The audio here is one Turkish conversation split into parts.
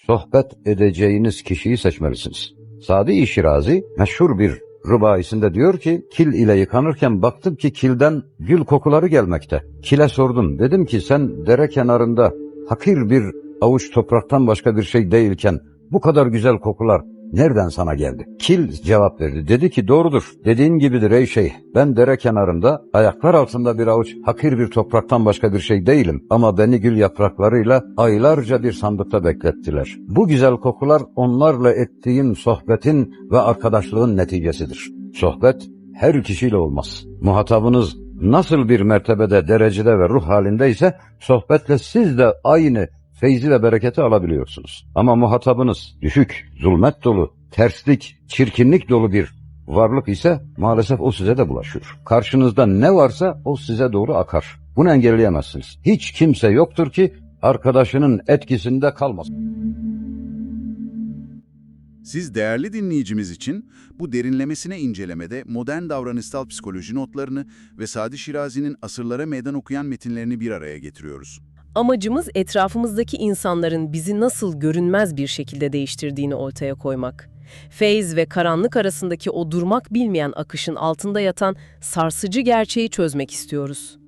sohbet edeceğiniz kişiyi seçmelisiniz. Sadi Şirazi meşhur bir rübaisinde diyor ki, kil ile yıkanırken baktım ki kilden gül kokuları gelmekte. Kile sordum, dedim ki sen dere kenarında hakir bir avuç topraktan başka bir şey değilken bu kadar güzel kokular nereden sana geldi? Kil cevap verdi. Dedi ki doğrudur. Dediğin gibidir ey şeyh. Ben dere kenarında ayaklar altında bir avuç hakir bir topraktan başka bir şey değilim. Ama beni gül yapraklarıyla aylarca bir sandıkta beklettiler. Bu güzel kokular onlarla ettiğim sohbetin ve arkadaşlığın neticesidir. Sohbet her kişiyle olmaz. Muhatabınız nasıl bir mertebede, derecede ve ruh halindeyse sohbetle siz de aynı feyzi ve bereketi alabiliyorsunuz. Ama muhatabınız düşük, zulmet dolu, terslik, çirkinlik dolu bir varlık ise maalesef o size de bulaşıyor. Karşınızda ne varsa o size doğru akar. Bunu engelleyemezsiniz. Hiç kimse yoktur ki arkadaşının etkisinde kalmasın. Siz değerli dinleyicimiz için bu derinlemesine incelemede modern davranışsal psikoloji notlarını ve Sadi Şirazi'nin asırlara meydan okuyan metinlerini bir araya getiriyoruz. Amacımız etrafımızdaki insanların bizi nasıl görünmez bir şekilde değiştirdiğini ortaya koymak. Feyz ve karanlık arasındaki o durmak bilmeyen akışın altında yatan sarsıcı gerçeği çözmek istiyoruz.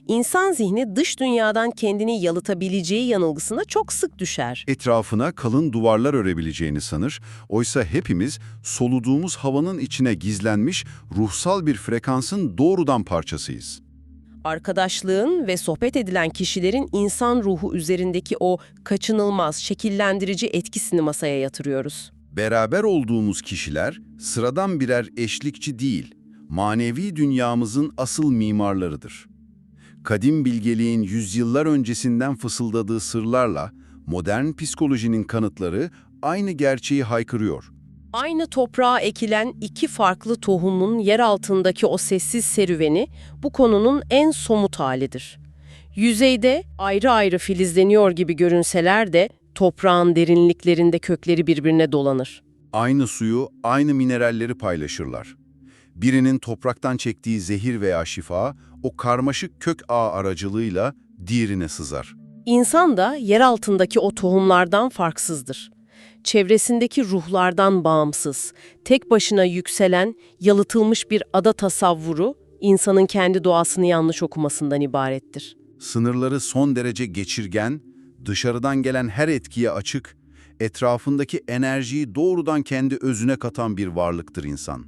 İnsan zihni dış dünyadan kendini yalıtabileceği yanılgısına çok sık düşer. Etrafına kalın duvarlar örebileceğini sanır, oysa hepimiz soluduğumuz havanın içine gizlenmiş ruhsal bir frekansın doğrudan parçasıyız. Arkadaşlığın ve sohbet edilen kişilerin insan ruhu üzerindeki o kaçınılmaz, şekillendirici etkisini masaya yatırıyoruz. Beraber olduğumuz kişiler sıradan birer eşlikçi değil, manevi dünyamızın asıl mimarlarıdır. Kadim bilgeliğin yüzyıllar öncesinden fısıldadığı sırlarla modern psikolojinin kanıtları aynı gerçeği haykırıyor. Aynı toprağa ekilen iki farklı tohumun yer altındaki o sessiz serüveni bu konunun en somut halidir. Yüzeyde ayrı ayrı filizleniyor gibi görünseler de toprağın derinliklerinde kökleri birbirine dolanır. Aynı suyu, aynı mineralleri paylaşırlar. Birinin topraktan çektiği zehir veya şifa, o karmaşık kök ağı aracılığıyla diğerine sızar. İnsan da yer altındaki o tohumlardan farksızdır. Çevresindeki ruhlardan bağımsız, tek başına yükselen, yalıtılmış bir ada tasavvuru, insanın kendi doğasını yanlış okumasından ibarettir. Sınırları son derece geçirgen, dışarıdan gelen her etkiye açık, etrafındaki enerjiyi doğrudan kendi özüne katan bir varlıktır insan.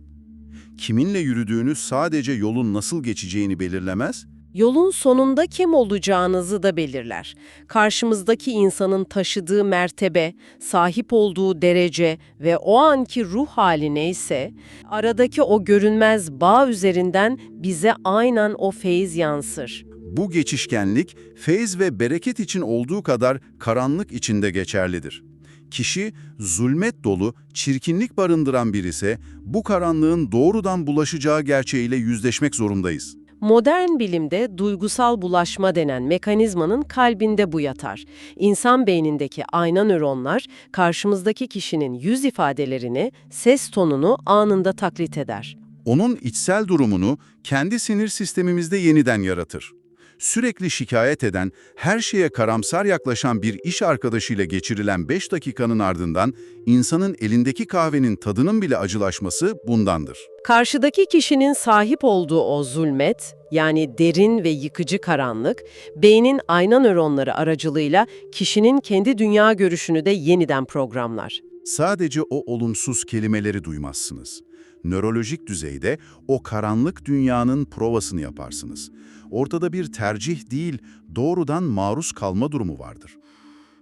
Kiminle yürüdüğünü sadece yolun nasıl geçeceğini belirlemez, Yolun sonunda kim olacağınızı da belirler. Karşımızdaki insanın taşıdığı mertebe, sahip olduğu derece ve o anki ruh hali neyse, aradaki o görünmez bağ üzerinden bize aynen o feyiz yansır. bu geçişkenlik feyz ve bereket için olduğu kadar karanlık içinde geçerlidir. Kişi zulmet dolu, çirkinlik barındıran biri ise bu karanlığın doğrudan bulaşacağı gerçeğiyle yüzleşmek zorundayız. Modern bilimde duygusal bulaşma denen mekanizmanın kalbinde bu yatar. İnsan beynindeki ayna nöronlar karşımızdaki kişinin yüz ifadelerini, ses tonunu anında taklit eder. Onun içsel durumunu kendi sinir sistemimizde yeniden yaratır. Sürekli şikayet eden, her şeye karamsar yaklaşan bir iş arkadaşıyla geçirilen 5 dakikanın ardından insanın elindeki kahvenin tadının bile acılaşması bundandır. Karşıdaki kişinin sahip olduğu o zulmet, yani derin ve yıkıcı karanlık, beynin ayna nöronları aracılığıyla kişinin kendi dünya görüşünü de yeniden programlar. Sadece o olumsuz kelimeleri duymazsınız. Nörolojik düzeyde o karanlık dünyanın provasını yaparsınız. Ortada bir tercih değil, doğrudan maruz kalma durumu vardır.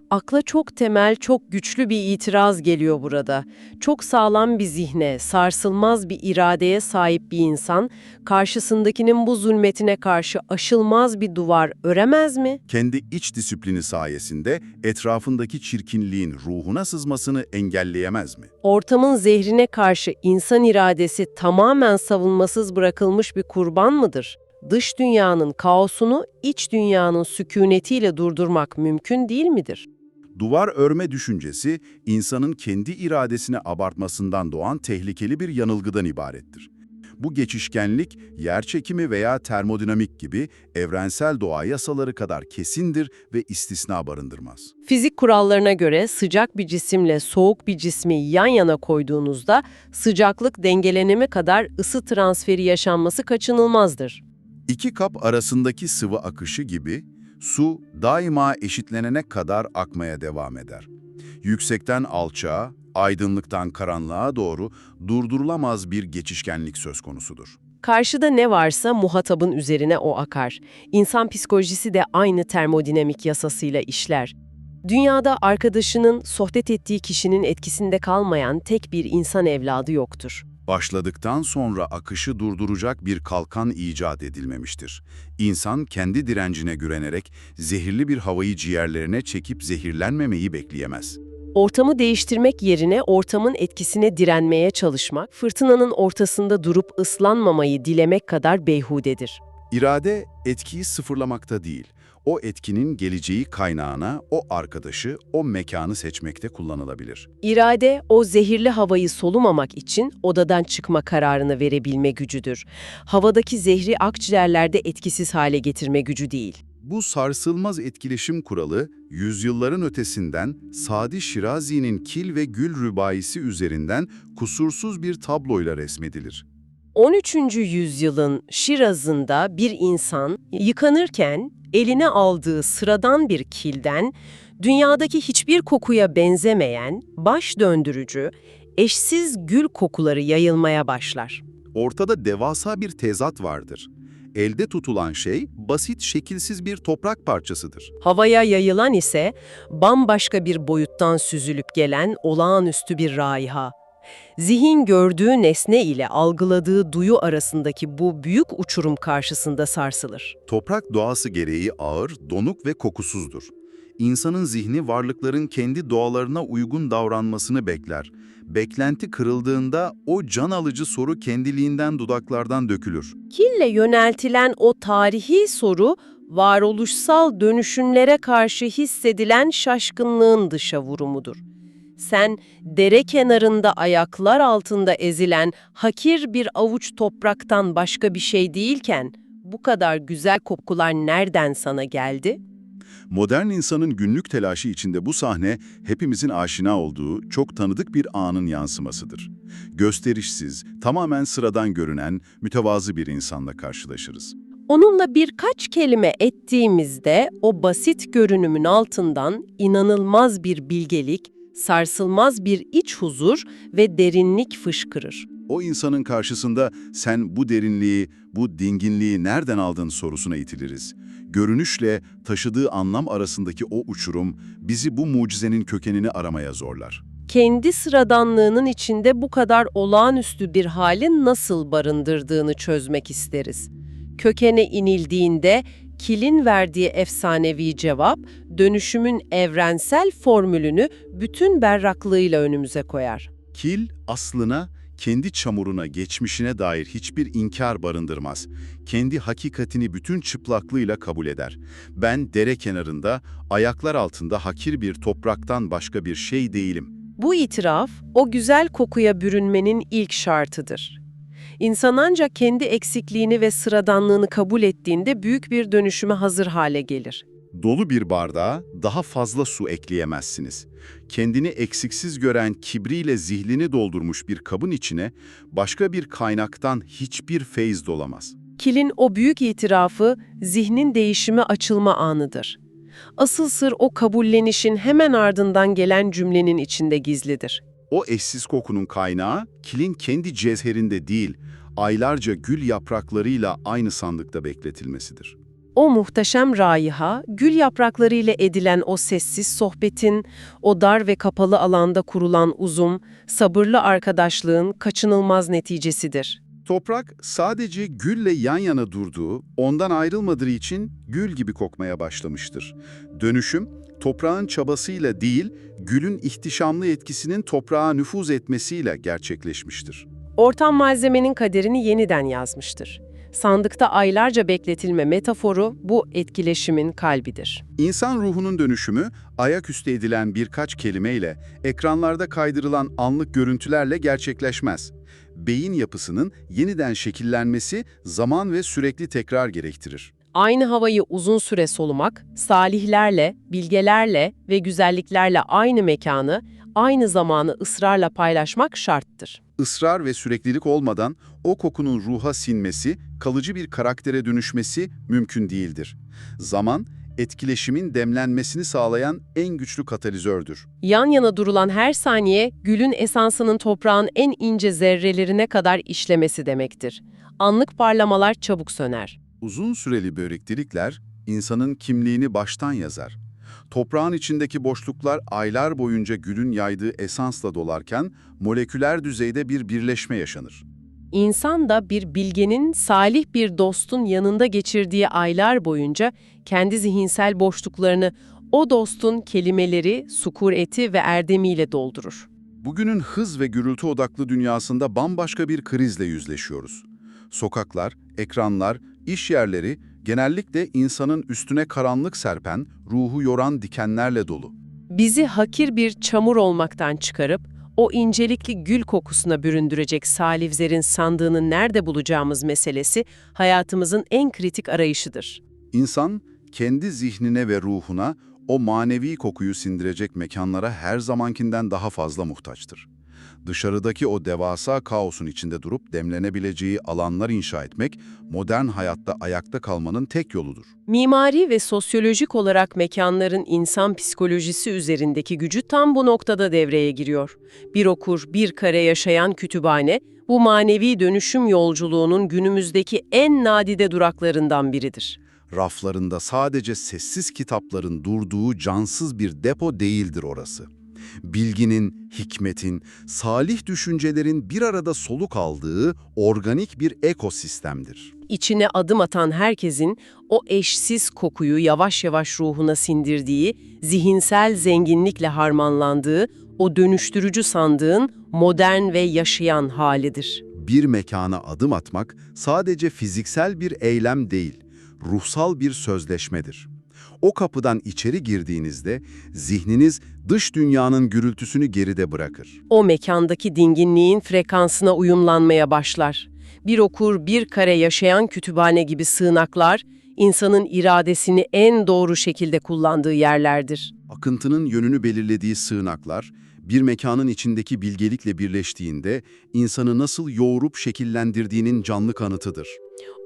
Akla çok temel, çok güçlü bir itiraz geliyor burada. Çok sağlam bir zihne, sarsılmaz bir iradeye sahip bir insan, karşısındakinin bu zulmetine karşı aşılmaz bir duvar öremez mi? Kendi iç disiplini sayesinde etrafındaki çirkinliğin ruhuna sızmasını engelleyemez mi? Ortamın zehrine karşı insan iradesi tamamen savunmasız bırakılmış bir kurban mıdır? Dış dünyanın kaosunu iç dünyanın sükunetiyle durdurmak mümkün değil midir? Duvar örme düşüncesi, insanın kendi iradesini abartmasından doğan tehlikeli bir yanılgıdan ibarettir. Bu geçişkenlik, yerçekimi veya termodinamik gibi evrensel doğa yasaları kadar kesindir ve istisna barındırmaz. Fizik kurallarına göre sıcak bir cisimle soğuk bir cismi yan yana koyduğunuzda sıcaklık dengelenimi kadar ısı transferi yaşanması kaçınılmazdır. İki kap arasındaki sıvı akışı gibi, su daima eşitlenene kadar akmaya devam eder. Yüksekten alçağa, aydınlıktan karanlığa doğru durdurulamaz bir geçişkenlik söz konusudur. Karşıda ne varsa muhatabın üzerine o akar. İnsan psikolojisi de aynı termodinamik yasasıyla işler. Dünyada arkadaşının, sohbet ettiği kişinin etkisinde kalmayan tek bir insan evladı yoktur. Başladıktan sonra akışı durduracak bir kalkan icat edilmemiştir. İnsan kendi direncine güvenerek zehirli bir havayı ciğerlerine çekip zehirlenmemeyi bekleyemez. Ortamı değiştirmek yerine ortamın etkisine direnmeye çalışmak, fırtınanın ortasında durup ıslanmamayı dilemek kadar beyhudedir. İrade etkiyi sıfırlamakta değil, o etkinin geleceği kaynağına, o arkadaşı, o mekanı seçmekte kullanılabilir. İrade, o zehirli havayı solumamak için odadan çıkma kararını verebilme gücüdür. Havadaki zehri akciğerlerde etkisiz hale getirme gücü değil. Bu sarsılmaz etkileşim kuralı, yüzyılların ötesinden Sadi Şirazi'nin Kil ve Gül rübaisi üzerinden kusursuz bir tabloyla resmedilir. 13. yüzyılın Şiraz'ında bir insan yıkanırken eline aldığı sıradan bir kilden dünyadaki hiçbir kokuya benzemeyen, baş döndürücü, eşsiz gül kokuları yayılmaya başlar. Ortada devasa bir tezat vardır. Elde tutulan şey basit, şekilsiz bir toprak parçasıdır. Havaya yayılan ise bambaşka bir boyuttan süzülüp gelen olağanüstü bir raiha. Zihin gördüğü nesne ile algıladığı duyu arasındaki bu büyük uçurum karşısında sarsılır. Toprak doğası gereği ağır, donuk ve kokusuzdur. İnsanın zihni varlıkların kendi doğalarına uygun davranmasını bekler. Beklenti kırıldığında o can alıcı soru kendiliğinden dudaklardan dökülür. Kille yöneltilen o tarihi soru, varoluşsal dönüşümlere karşı hissedilen şaşkınlığın dışa vurumudur. Sen, dere kenarında ayaklar altında ezilen hakir bir avuç topraktan başka bir şey değilken, bu kadar güzel kokular nereden sana geldi? Modern insanın günlük telaşı içinde bu sahne hepimizin aşina olduğu çok tanıdık bir anın yansımasıdır. Gösterişsiz, tamamen sıradan görünen, mütevazı bir insanla karşılaşırız. Onunla birkaç kelime ettiğimizde o basit görünümün altından inanılmaz bir bilgelik, sarsılmaz bir iç huzur ve derinlik fışkırır. O insanın karşısında sen bu derinliği, bu dinginliği nereden aldın sorusuna itiliriz. Görünüşle taşıdığı anlam arasındaki o uçurum bizi bu mucizenin kökenini aramaya zorlar. Kendi sıradanlığının içinde bu kadar olağanüstü bir halin nasıl barındırdığını çözmek isteriz. Kökene inildiğinde Kil'in verdiği efsanevi cevap, dönüşümün evrensel formülünü bütün berraklığıyla önümüze koyar. Kil aslına, kendi çamuruna, geçmişine dair hiçbir inkar barındırmaz. Kendi hakikatini bütün çıplaklığıyla kabul eder. Ben dere kenarında, ayaklar altında hakir bir topraktan başka bir şey değilim. Bu itiraf, o güzel kokuya bürünmenin ilk şartıdır. İnsan ancak kendi eksikliğini ve sıradanlığını kabul ettiğinde büyük bir dönüşüme hazır hale gelir. Dolu bir bardağa daha fazla su ekleyemezsiniz. Kendini eksiksiz gören kibriyle zihnini doldurmuş bir kabın içine başka bir kaynaktan hiçbir feyz dolamaz. Kil'in o büyük itirafı zihnin değişime açılma anıdır. Asıl sır o kabullenişin hemen ardından gelen cümlenin içinde gizlidir. O eşsiz kokunun kaynağı kilin kendi cezherinde değil, aylarca gül yapraklarıyla aynı sandıkta bekletilmesidir. O muhteşem raiha, gül yapraklarıyla edilen o sessiz sohbetin, o dar ve kapalı alanda kurulan uzun, sabırlı arkadaşlığın kaçınılmaz neticesidir. Toprak sadece gülle yan yana durduğu, ondan ayrılmadığı için gül gibi kokmaya başlamıştır. Dönüşüm, toprağın çabasıyla değil, gülün ihtişamlı etkisinin toprağa nüfuz etmesiyle gerçekleşmiştir. Ortam malzemenin kaderini yeniden yazmıştır. sandıkta aylarca bekletilme metaforu bu etkileşimin kalbidir. İnsan ruhunun dönüşümü, ayaküstü edilen birkaç kelimeyle, ekranlarda kaydırılan anlık görüntülerle gerçekleşmez. Beyin yapısının yeniden şekillenmesi zaman ve sürekli tekrar gerektirir. Aynı havayı uzun süre solumak, salihlerle, bilgelerle ve güzelliklerle aynı mekanı, aynı zamanı ısrarla paylaşmak şarttır. Israr ve süreklilik olmadan o kokunun ruha sinmesi, kalıcı bir karaktere dönüşmesi mümkün değildir. Zaman, etkileşimin demlenmesini sağlayan en güçlü katalizördür. Yan yana durulan her saniye, gülün esansının toprağın en ince zerrelerine kadar işlemesi demektir. Anlık parlamalar çabuk söner. Uzun süreli biriktirikler, insanın kimliğini baştan yazar. Toprağın içindeki boşluklar aylar boyunca gülün yaydığı esansla dolarken, moleküler düzeyde bir birleşme yaşanır. İnsan da bir bilgenin, salih bir dostun yanında geçirdiği aylar boyunca kendi zihinsel boşluklarını o dostun kelimeleri, sükuneti ve erdemiyle doldurur. Bugünün hız ve gürültü odaklı dünyasında bambaşka bir krizle yüzleşiyoruz. Sokaklar, ekranlar, iş yerleri genellikle insanın üstüne karanlık serpen, ruhu yoran dikenlerle dolu. Bizi hakir bir çamur olmaktan çıkarıp, o incelikli gül kokusuna büründürecek salivzerin sandığını nerede bulacağımız meselesi hayatımızın en kritik arayışıdır. İnsan, kendi zihnine ve ruhuna o manevi kokuyu sindirecek mekanlara her zamankinden daha fazla muhtaçtır. Dışarıdaki o devasa kaosun içinde durup demlenebileceği alanlar inşa etmek, modern hayatta ayakta kalmanın tek yoludur. Mimari ve sosyolojik olarak mekanların insan psikolojisi üzerindeki gücü tam bu noktada devreye giriyor. Bir okur, bir kare yaşayan kütüphane, bu manevi dönüşüm yolculuğunun günümüzdeki en nadide duraklarından biridir. Raflarında sadece sessiz kitapların durduğu cansız bir depo değildir orası. Bilginin, hikmetin, salih düşüncelerin bir arada soluk aldığı organik bir ekosistemdir. İçine adım atan herkesin o eşsiz kokuyu yavaş yavaş ruhuna sindirdiği, zihinsel zenginlikle harmanlandığı, o dönüştürücü sandığın modern ve yaşayan halidir. Bir mekana adım atmak sadece fiziksel bir eylem değil, ruhsal bir sözleşmedir. O kapıdan içeri girdiğinizde zihniniz dış dünyanın gürültüsünü geride bırakır. O mekandaki dinginliğin frekansına uyumlanmaya başlar. Bir okur, bir kare yaşayan kütüphane gibi sığınaklar, insanın iradesini en doğru şekilde kullandığı yerlerdir. Akıntının yönünü belirlediği sığınaklar, bir mekanın içindeki bilgelikle birleştiğinde insanı nasıl yoğurup şekillendirdiğinin canlı kanıtıdır.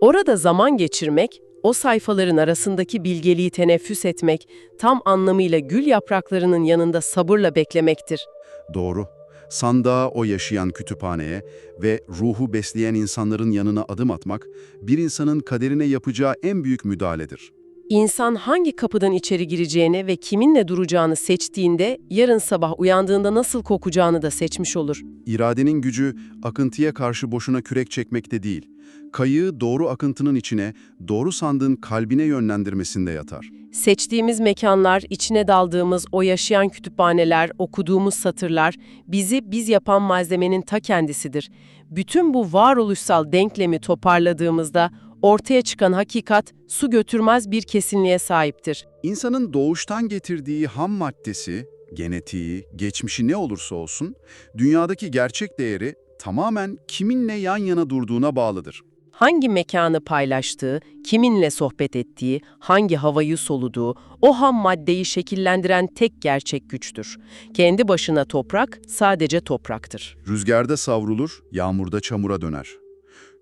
Orada zaman geçirmek, o sayfaların arasındaki bilgeliği teneffüs etmek, tam anlamıyla gül yapraklarının yanında sabırla beklemektir. Doğru. Sandığa o yaşayan kütüphaneye ve ruhu besleyen insanların yanına adım atmak, bir insanın kaderine yapacağı en büyük müdahaledir. İnsan hangi kapıdan içeri gireceğini ve kiminle duracağını seçtiğinde, yarın sabah uyandığında nasıl kokacağını da seçmiş olur. İradenin gücü, akıntıya karşı boşuna kürek çekmekte değil, kayığı doğru akıntının içine, doğru sandığın kalbine yönlendirmesinde yatar. Seçtiğimiz mekanlar, içine daldığımız o yaşayan kütüphaneler, okuduğumuz satırlar, bizi biz yapan malzemenin ta kendisidir. Bütün bu varoluşsal denklemi toparladığımızda, ortaya çıkan hakikat, su götürmez bir kesinliğe sahiptir. İnsanın doğuştan getirdiği ham maddesi, genetiği, geçmişi ne olursa olsun, dünyadaki gerçek değeri tamamen kiminle yan yana durduğuna bağlıdır. Hangi mekanı paylaştığı, kiminle sohbet ettiği, hangi havayı soluduğu, o ham maddeyi şekillendiren tek gerçek güçtür. Kendi başına toprak sadece topraktır. Rüzgarda savrulur, yağmurda çamura döner.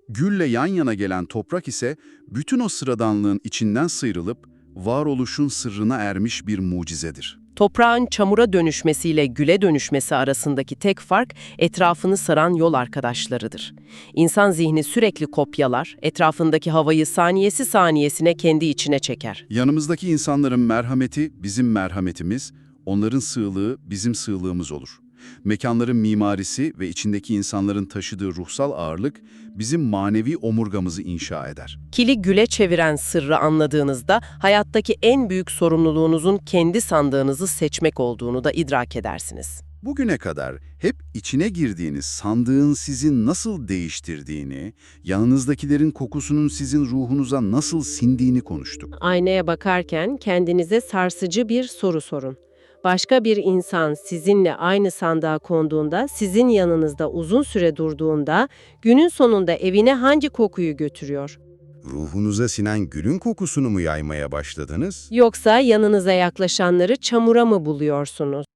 Gülle yan yana gelen toprak ise bütün o sıradanlığın içinden sıyrılıp varoluşun sırrına ermiş bir mucizedir. Toprağın çamura dönüşmesiyle güle dönüşmesi arasındaki tek fark etrafını saran yol arkadaşlarıdır. İnsan zihni sürekli kopyalar, etrafındaki havayı saniyesi saniyesine kendi içine çeker. Yanımızdaki insanların merhameti bizim merhametimiz, onların sığlığı bizim sığlığımız olur. Mekanların mimarisi ve içindeki insanların taşıdığı ruhsal ağırlık bizim manevi omurgamızı inşa eder. Kili güle çeviren sırrı anladığınızda hayattaki en büyük sorumluluğunuzun kendi sandığınızı seçmek olduğunu da idrak edersiniz. Bugüne kadar hep içine girdiğiniz sandığın sizi nasıl değiştirdiğini, yanınızdakilerin kokusunun sizin ruhunuza nasıl sindiğini konuştuk. Aynaya bakarken kendinize sarsıcı bir soru sorun. Başka bir insan sizinle aynı sandığa konduğunda, sizin yanınızda uzun süre durduğunda, günün sonunda evine hangi kokuyu götürüyor? Ruhunuza sinen gülün kokusunu mu yaymaya başladınız? Yoksa yanınıza yaklaşanları çamura mı buluyorsunuz?